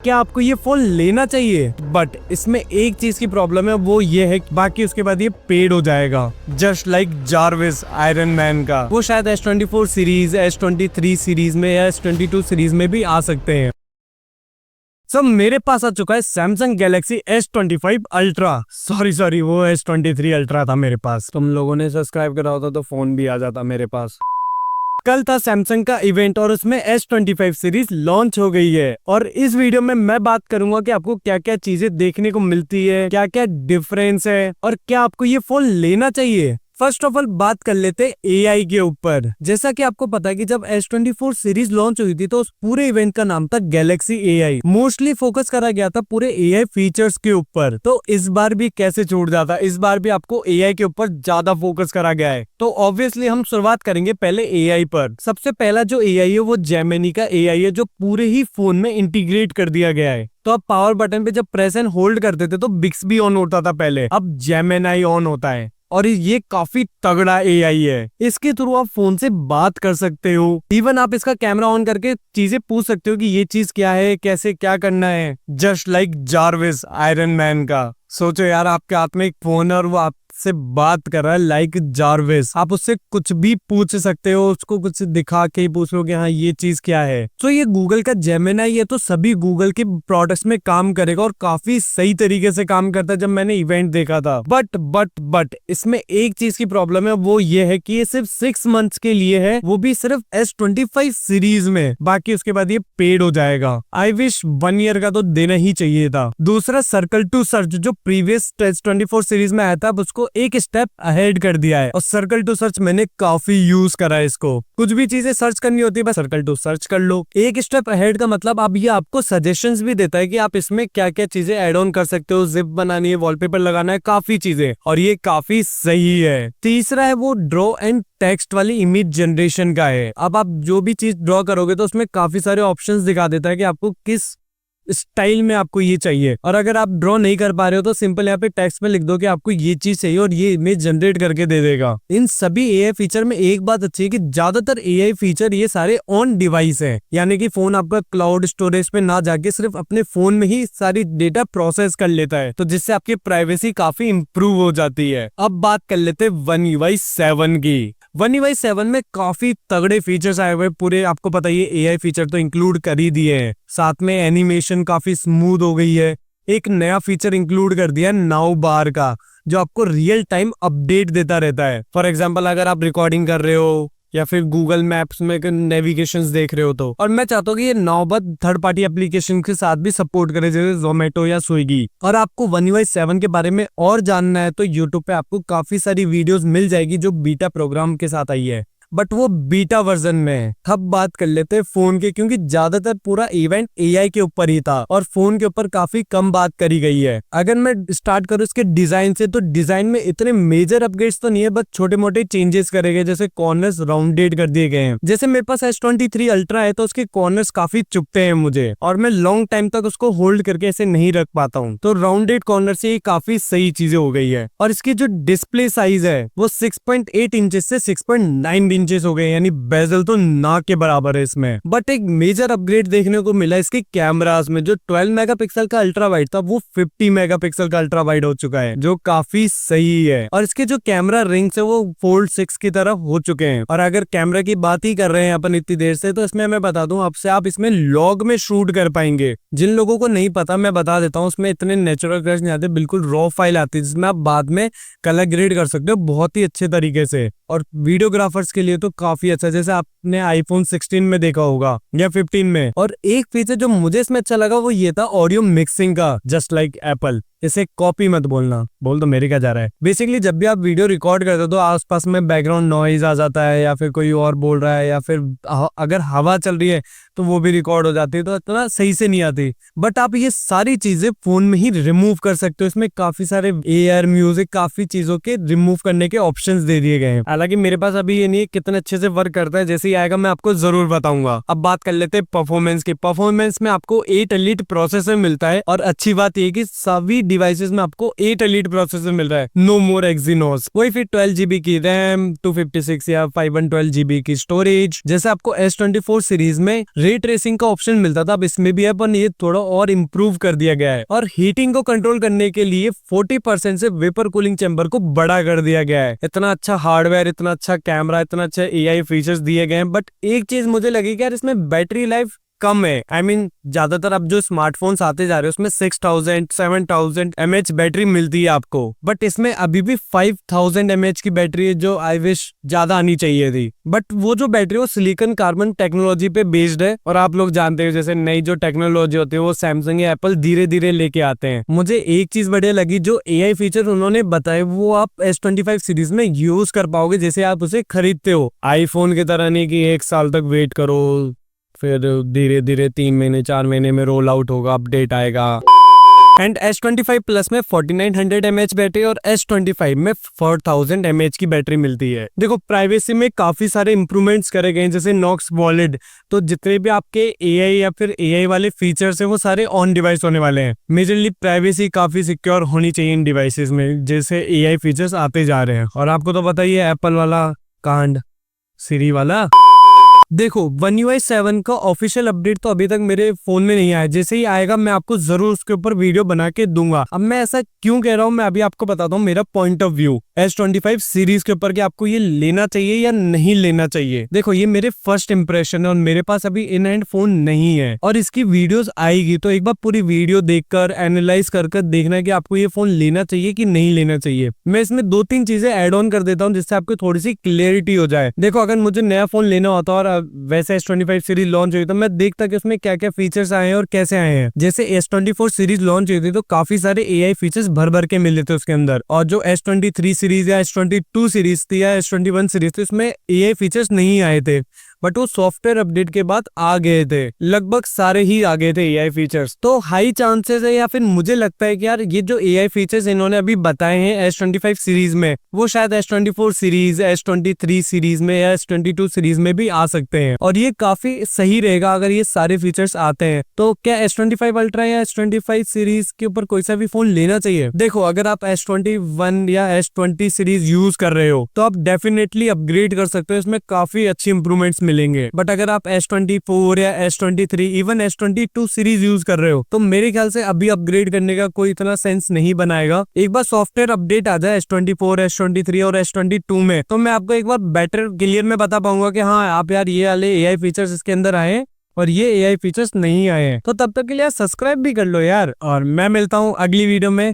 क्या आपको ये फोन लेना चाहिए? बट इसमें एक चीज की प्रॉब्लम है, वो ये है बाकी उसके बाद ये पेड हो जाएगा, just like Jarvis iron man का। वो शायद S24 सीरीज, S23 सीरीज में या S22 सीरीज में भी आ सकते हैं। सब मेरे पास आ चुका है Samsung Galaxy S25 ultra. Sorry वो S23 अल्ट्रा था मेरे पास। तुम लोगों ने सब्सक्राइब करा होता तो फोन भी आ जाता मेरे पास। कल था सैमसंग का इवेंट और उसमें S25 सीरीज लॉन्च हो गई है और इस वीडियो में मैं बात करूंगा कि आपको क्या क्या चीजें देखने को मिलती है, क्या क्या डिफरेंस है और क्या आपको ये फोन लेना चाहिए। फर्स्ट ऑफ ऑल बात कर लेते AI के ऊपर। जैसा कि आपको पता है कि जब S24 सीरीज लॉन्च हुई थी तो उस पूरे इवेंट का नाम था गैलेक्सी AI। मोस्टली फोकस करा गया था पूरे AI फीचर्स के ऊपर। तो इस बार भी कैसे छूट जाता, इस बार भी आपको AI के ऊपर ज्यादा फोकस करा गया है। तो ऑब्वियसली हम शुरुआत करेंगे पहले AI पर। सबसे पहला जो AI है वो जेमिनी का AI है, जो पूरे ही फोन में इंटीग्रेट कर दिया गया है। तो आप पावर बटन पे जब प्रेस एंड होल्ड करते थे तो बिक्सबी ऑन होता था पहले, अब जेमिनी ऑन होता है और ये काफी तगड़ा AI है। इसके थ्रू आप फोन से बात कर सकते हो, इवन आप इसका कैमरा ऑन करके चीजें पूछ सकते हो कि ये चीज क्या है, कैसे क्या करना है, just like Jarvis iron man का। सोचो यार, आपके हाथ में एक फोन है और वो आपसे बात कर रहा है लाइक जारविस। आप उससे कुछ भी पूछ सकते हो, उसको कुछ दिखा के ही पूछ लो कि हाँ ये चीज क्या है। तो ये गूगल का जेमिनी है, तो सभी गूगल के प्रोडक्ट्स में काम करेगा और काफी सही तरीके से काम करता है जब मैंने इवेंट देखा था। बट इसमें एक चीज की प्रॉब्लम है, वो ये है कि ये सिर्फ 6 मंथ्स के लिए है, वो भी सिर्फ S25 सीरीज में। बाकी उसके बाद ये पेड हो जाएगा। आई विश 1 ईयर का तो देना ही चाहिए था। दूसरा सर्कल टू सर्च जो प्रीवियस S24 सीरीज में आया था, अब उसको एक स्टेप अहेड कर दिया है और सर्कल टू सर्च मैंने काफी यूज करा है इसको। कुछ भी चीजें सर्च करनी होती है बस सर्कल टू सर्च कर लो। एक स्टेप अहेड का मतलब अब ये आपको सजेशंस भी देता है कि आप इसमें क्या क्या चीजें ऐड ऑन कर सकते हो, जिप बनानी है, वॉलपेपर लगाना है, काफी चीजें, और ये काफी सही है। तीसरा है वो ड्रॉ एंड टेक्स्ट वाली इमेज जनरेशन का है। अब आप जो भी चीज ड्रॉ करोगे तो उसमें काफी सारे ऑप्शंस दिखा देता है कि आपको किस स्टाइल में आपको ये चाहिए, और अगर आप ड्रॉ नहीं कर पा रहे हो तो सिंपल यहाँ पे टेक्स्ट में लिख दो कि आपको ये चीज चाहिए और ये इमेज जनरेट करके दे देगा। इन सभी AI फीचर में एक बात अच्छी है कि ज्यादातर AI फीचर ये सारे ऑन डिवाइस है, यानी कि फोन आपका क्लाउड स्टोरेज पे ना जाके सिर्फ अपने फोन में ही सारी डेटा प्रोसेस कर लेता है, तो जिससे आपकी प्राइवेसी काफी इंप्रूव हो जाती है। अब बात कर लेते हैं One UI 7 की। One UI 7 में काफी तगड़े फीचर्स आए हुए पूरे, आपको पता ही AI फीचर तो इंक्लूड कर ही दिए हैं, साथ में एनिमेशन काफी स्मूथ हो गई है। एक नया फीचर इंक्लूड कर दिया नाउ बार का, जो आपको रियल टाइम अपडेट देता रहता है। फॉर एग्जांपल अगर आप रिकॉर्डिंग कर रहे हो या फिर गूगल मैप्स में नेविगेशंस देख रहे हो तो, और मैं चाहता हूँ कि ये नौबत थर्ड पार्टी एप्लीकेशन के साथ भी सपोर्ट करे, जैसे जोमेटो या स्विगी। और आपको One UI 7 के बारे में और जानना है तो यूट्यूब पे आपको काफी सारी वीडियोस मिल जाएगी जो बीटा प्रोग्राम के साथ आई है, बट वो बीटा वर्जन में है। अब बात कर लेते हैं फोन के, क्योंकि ज्यादातर पूरा इवेंट AI के ऊपर ही था और फोन के ऊपर काफी कम बात करी गई है। अगर मैं स्टार्ट करूँ इसके डिजाइन से, तो डिजाइन में इतने मेजर अपग्रेड्स तो नहीं है, बस छोटे मोटे चेंजेस करे गए, जैसे कॉर्नर्स राउंडेड कर दिए गए हैं। जैसे मेरे पास S23 अल्ट्रा है तो उसके कॉर्नर्स काफी चुभते हैं मुझे और मैं लॉन्ग टाइम तक उसको होल्ड करके ऐसे नहीं रख पाता हूँ, तो राउंडेड कॉर्नर से ये काफी सही चीजें हो गई है। और इसकी जो डिस्प्ले साइज है वो 6.8 इंचेस से 6.9 इंचेस हो गए, यानी बेजल तो ना के बराबर है इसमें। बट एक मेजर अपग्रेड देखने को मिला इसके कैमरास में। जो 12 मेगापिक्सल का अल्ट्रा वाइड था वो 50 मेगापिक्सल का अल्ट्रा वाइड हो चुका है, जो काफी सही है। और इसके जो कैमरा रिंग्स है वो Fold 6 की तरफ हो चुके हैं। और अगर कैमरा की बात ही कर रहे हैं अपन इतनी देर से, तो इसमें मैं बता दूं आपसे, आप इसमें लॉग में शूट कर पाएंगे। जिन लोगों को नहीं पता मैं बता देता हूँ, उसमें इतने नेचुरल कलर्स नहीं आते, बिल्कुल रॉ फाइल आती है जिसमें आप बाद में कलर ग्रेड कर सकते हो बहुत ही अच्छे तरीके से। और वीडियोग्राफर्स के लिए तो काफी अच्छा, जैसे आपने iPhone 16 में देखा होगा या 15 में। और एक फीचर जो मुझे इसमें अच्छा लगा वो ये था ऑडियो मिक्सिंग का, जस्ट लाइक एप्पल। इसे कॉपी मत बोलना, बोल तो मेरे क्या जा रहा है। बेसिकली जब भी आप वीडियो रिकॉर्ड करते हो तो आसपास में बैकग्राउंड नॉइज आ जाता है, या फिर कोई और बोल रहा है, या फिर अगर हवा चल रही है तो वो भी रिकॉर्ड हो जाती है, तो इतना सही से नहीं आती। बट आप ये सारी चीजें फोन में ही रिमूव कर सकते हो। इसमें काफी सारे एयर, म्यूजिक, काफी चीजों के रिमूव करने के ऑप्शंस दे दिए गए हैं। हालांकि मेरे पास अभी ये नहीं है कितने अच्छे से वर्क करता है, जैसे ही आएगा मैं आपको जरूर बताऊंगा। अब बात कर लेते हैं परफॉर्मेंस की। परफॉर्मेंस में आपको 8 एलिट प्रोसेसर मिलता है और अच्छी बात ये कि सभी डिवाइसेस में आपको 8 एलिट प्रोसेसर मिल रहा है, नो मोर एक्सिनोस। वही फिर 12 GB की रैम, 256 या 512 GB की स्टोरेज। जैसे आपको S24 सीरीज में रे ट्रेसिंग का ऑप्शन मिलता था, अब इसमें भी है, पर ये थोड़ा और इम्प्रूव कर दिया गया है। और हीटिंग को कंट्रोल करने के लिए 40% से वेपर कूलिंग चैम्बर को बड़ा कर दिया गया है। इतना अच्छा हार्डवेयर, इतना अच्छा कैमरा, इतना अच्छा AI फीचर्स दिए गए हैं। बट एक चीज मुझे लगी कि यार इसमें बैटरी लाइफ कम है। I mean, ज्यादातर अब जो स्मार्टफोन्स आते जा रहे हैं उसमें 6000 7000 mAh बैटरी मिलती है आपको, बट इसमें अभी भी 5000 mAh की बैटरी है, जो आई विश ज्यादा आनी चाहिए थी। बट वो जो बैटरी वो सिलिकॉन कार्बन टेक्नोलॉजी पे बेस्ड है, और आप लोग जानते हो जैसे नई जो टेक्नोलॉजी होती है वो सैमसंग या एप्पल धीरे धीरे लेके आते हैं। मुझे एक चीज बढ़िया लगी, जो AI फीचर उन्होंने बताए वो आप S25 सीरीज में यूज कर पाओगे जैसे आप उसे खरीदते हो। आईफोन की तरह नहीं कि 1 साल तक वेट करो, फिर धीरे धीरे 3 महीने 4 महीने में रोल आउट होगा, अपडेट आएगा। एंड S25 प्लस में 4900 mAh बैटरी और S25 में 4000 mAh की बैटरी मिलती है। देखो प्राइवेसी में काफी सारे इंप्रूवमेंट्स करे गए हैं, जैसे नॉक्स वॉलिड, तो जितने भी आपके AI या फिर AI वाले फीचर्स हैं वो सारे ऑन डिवाइस होने वाले हैं। मेजरली प्राइवेसी काफी सिक्योर होनी चाहिए इन डिवाइसेस में, जैसे AI फीचर्स आते जा रहे हैं। और आपको तो पता ही है एप्पल वाला कांड, सिरी वाला। देखो One UI 7 का ऑफिशियल अपडेट तो अभी तक मेरे फोन में नहीं आया, जैसे ही आएगा मैं आपको जरूर उसके ऊपर वीडियो बना के दूंगा। अब मैं ऐसा क्यों कह रहा हूँ, मैं अभी आपको बताता हूँ मेरा point of view S25 series के ऊपर कि आपको ये लेना चाहिए या नहीं लेना चाहिए। देखो ये मेरे फर्स्ट इंप्रेशन है और मेरे पास अभी इन हैंड फोन नहीं है, और इसकी वीडियोस आएगी तो एक बार पूरी वीडियो देखकर एनालाइज कर देखना है कि आपको ये फोन लेना चाहिए कि नहीं लेना चाहिए। मैं इसमें 2-3 चीजें ऐड ऑन कर देता हूँ जिससे आपको थोड़ी सी क्लियरिटी हो जाए। देखो अगर मुझे नया फोन लेना होता और वैसे S25 सीरीज लॉन्च हुई तो मैं देखता कि उसमें क्या क्या फीचर्स आए हैं और कैसे आए हैं। जैसे S24 सीरीज लॉन्च हुई थी तो काफी सारे AI फीचर्स भर भर के मिले थे उसके अंदर, और जो S23 सीरीज या S22 सीरीज थी या S21 सीरीज थी उसमें AI फीचर्स नहीं आए थे, बट वो सॉफ्टवेयर अपडेट के बाद आ गए थे, लगभग सारे ही आ गए थे AI फीचर्स। तो हाई चांसेस है, या फिर मुझे लगता है कि यार ये जो AI फीचर्स इन्होंने अभी बताए हैं S25 सीरीज में वो शायद S24 सीरीज, S23 सीरीज में या S22 सीरीज में भी आ सकते हैं, और ये काफी सही रहेगा अगर ये सारे फीचर्स आते हैं। तो क्या S25 अल्ट्रा या S25 सीरीज के ऊपर कोई सा भी फोन लेना चाहिए? देखो अगर आप S21 या S20 सीरीज यूज कर रहे हो तो आप डेफिनेटली अपग्रेड कर सकते हो, इसमें काफी अच्छी इंप्रूवमेंट्स मिलेंगे। बट अगर आप S24 या S23 even S22 series use कर रहे हो तो मेरे ख्याल से अभी अपग्रेड करने का कोई इतना सेंस नहीं बनाएगा। एक बार सॉफ्टवेयर अपडेट आ जाए S24, S23 और S22 में तो मैं आपको एक बार बेटर क्लियर में बता पाऊंगा कि हाँ आप यार ये वाले AI फीचर्स इसके अंदर आए और ये AI फीचर्स नहीं आए हैं। तो तब तक के लिए सब्सक्राइब भी कर लो यार, और मैं मिलता हूँ अगली वीडियो में।